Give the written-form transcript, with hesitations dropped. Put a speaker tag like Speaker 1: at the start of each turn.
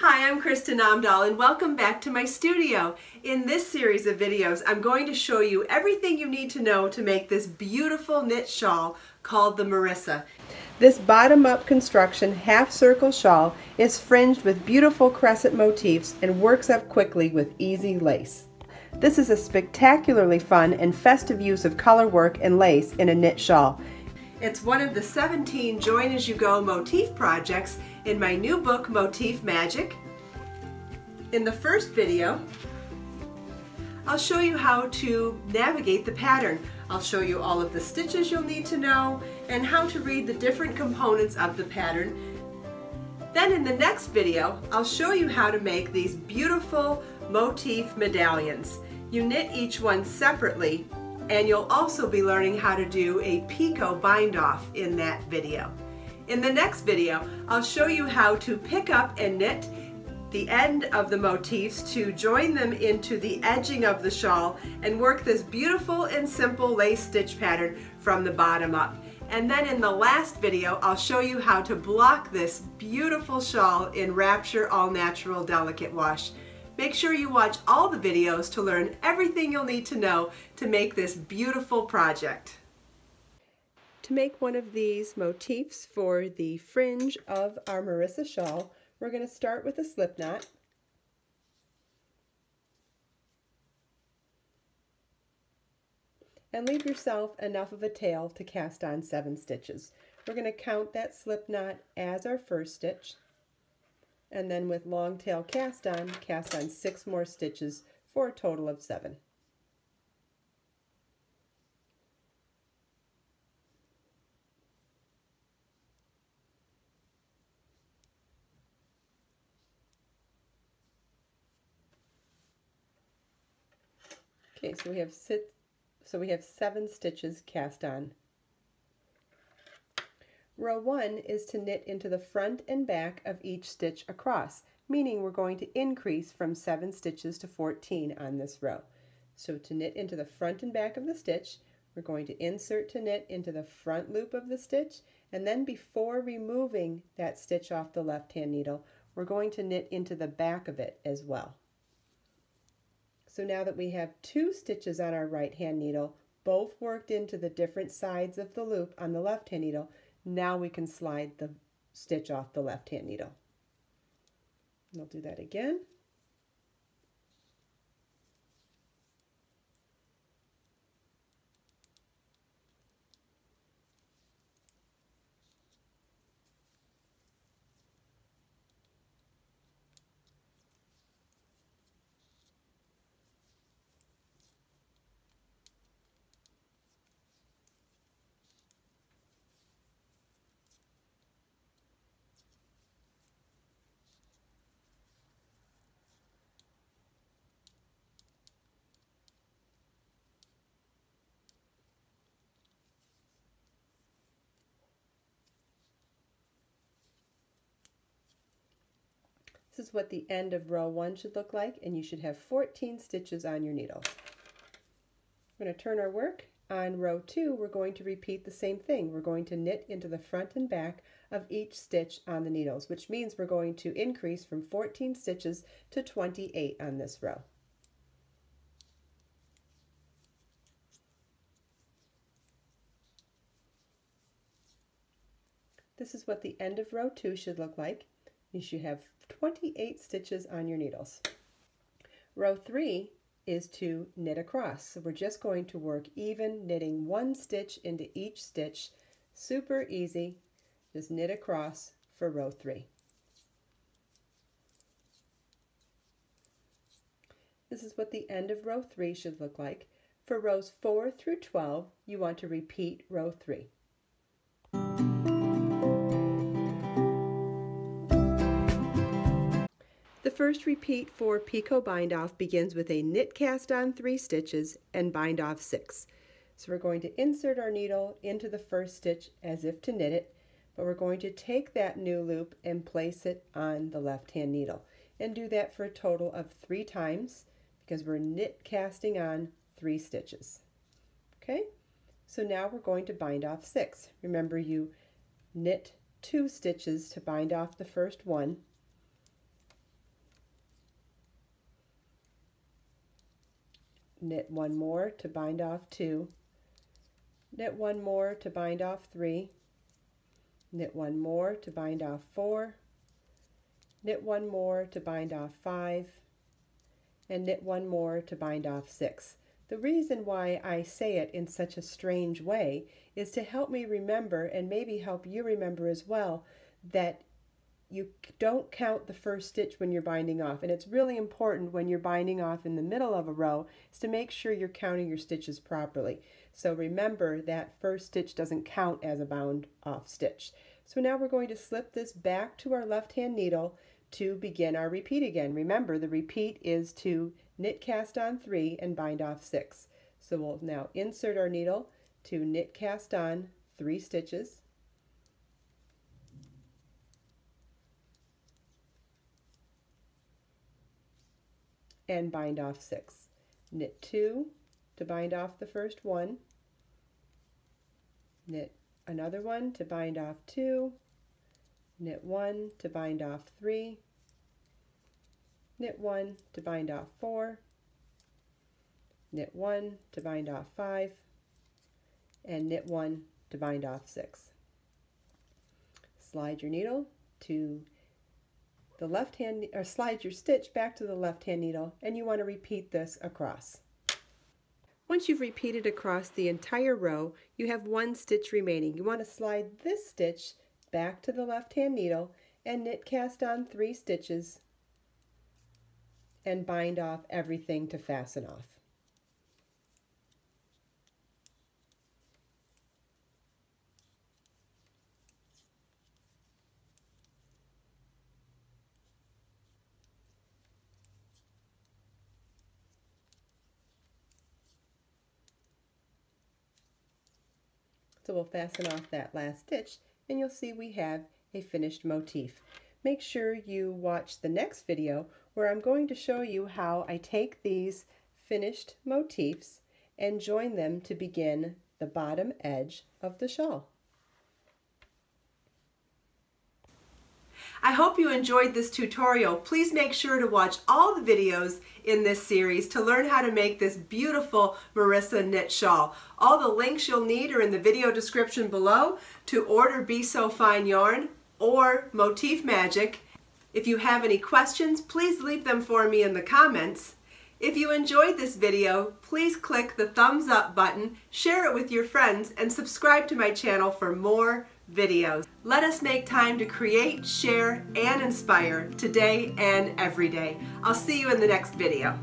Speaker 1: Hi, I'm Kristin Omdahl and welcome back to my studio. In this series of videos, I'm going to show you everything you need to know to make this beautiful knit shawl called the Marissa. This bottom-up construction half-circle shawl is fringed with beautiful crescent motifs and works up quickly with easy lace. This is a spectacularly fun and festive use of color work and lace in a knit shawl. It's one of the 17 join-as-you-go motif projects in my new book, Motif Magic. In the first video, I'll show you how to navigate the pattern. I'll show you all of the stitches you'll need to know and how to read the different components of the pattern. Then in the next video, I'll show you how to make these beautiful motif medallions. You knit each one separately, and you'll also be learning how to do a picot bind off in that video. In the next video, I'll show you how to pick up and knit the end of the motifs to join them into the edging of the shawl and work this beautiful and simple lace stitch pattern from the bottom up. And then in the last video, I'll show you how to block this beautiful shawl in Wrapture All Natural Delicate Wash. Make sure you watch all the videos to learn everything you'll need to know to make this beautiful project. To make one of these motifs for the fringe of our Marissa shawl, we're going to start with a slip knot. And leave yourself enough of a tail to cast on 7 stitches. We're going to count that slip knot as our first stitch. And then with long tail cast on 6 more stitches for a total of 7. Okay, so we have 7 stitches cast on. Row 1 is to knit into the front and back of each stitch across, meaning we're going to increase from 7 stitches to 14 on this row. So to knit into the front and back of the stitch, we're going to insert to knit into the front loop of the stitch, and then before removing that stitch off the left-hand needle, we're going to knit into the back of it as well. So now that we have 2 stitches on our right-hand needle, both worked into the different sides of the loop on the left-hand needle, now we can slide the stitch off the left-hand needle. And I'll do that again. This is what the end of row 1 should look like, and you should have 14 stitches on your needle. We're going to turn our work. On row 2, we're going to repeat the same thing. We're going to knit into the front and back of each stitch on the needles, which means we're going to increase from 14 stitches to 28 on this row. This is what the end of row 2 should look like. You should have 28 stitches on your needles. Row 3 is to knit across. So we're just going to work even, knitting 1 stitch into each stitch. Super easy. Just knit across for row 3. This is what the end of row 3 should look like. For rows 4 through 12, you want to repeat row 3. The first repeat for picot bind off begins with a knit cast on 3 stitches and bind off 6. So we're going to insert our needle into the first stitch as if to knit it, but we're going to take that new loop and place it on the left-hand needle and do that for a total of 3 times because we're knit casting on 3 stitches. Okay, so now we're going to bind off 6. Remember, you knit 2 stitches to bind off the first one, knit one more to bind off 2, knit one more to bind off 3, knit one more to bind off 4, knit one more to bind off 5, and knit one more to bind off 6. The reason why I say it in such a strange way is to help me remember, and maybe help you remember as well, that you don't count the first stitch when you're binding off. And it's really important when you're binding off in the middle of a row is to make sure you're counting your stitches properly. So remember that first stitch doesn't count as a bound off stitch. So now we're going to slip this back to our left hand needle to begin our repeat again. Remember, the repeat is to knit cast on 3 and bind off 6. So we'll now insert our needle to knit cast on 3 stitches, and bind off 6. Knit 2 to bind off the first one, knit another one to bind off 2, knit 1 to bind off 3, knit 1 to bind off 4, knit 1 to bind off 5, and knit 1 to bind off 6. Slide your needle to the left hand, or slide your stitch back to the left hand needle, and you want to repeat this across. Once you've repeated across the entire row, you have 1 stitch remaining. You want to slide this stitch back to the left hand needle and knit cast on 3 stitches and bind off everything to fasten off. So we'll fasten off that last stitch, and you'll see we have a finished motif. Make sure you watch the next video where I'm going to show you how I take these finished motifs and join them to begin the bottom edge of the shawl. I hope you enjoyed this tutorial. Please make sure to watch all the videos in this series to learn how to make this beautiful Marissa knit shawl. All the links you'll need are in the video description below to order Be So Fine yarn or Motif Magic. If you have any questions, please leave them for me in the comments. If you enjoyed this video, please click the thumbs up button, share it with your friends, and subscribe to my channel for more videos. Let us make time to create, share, and inspire today and every day. I'll see you in the next video.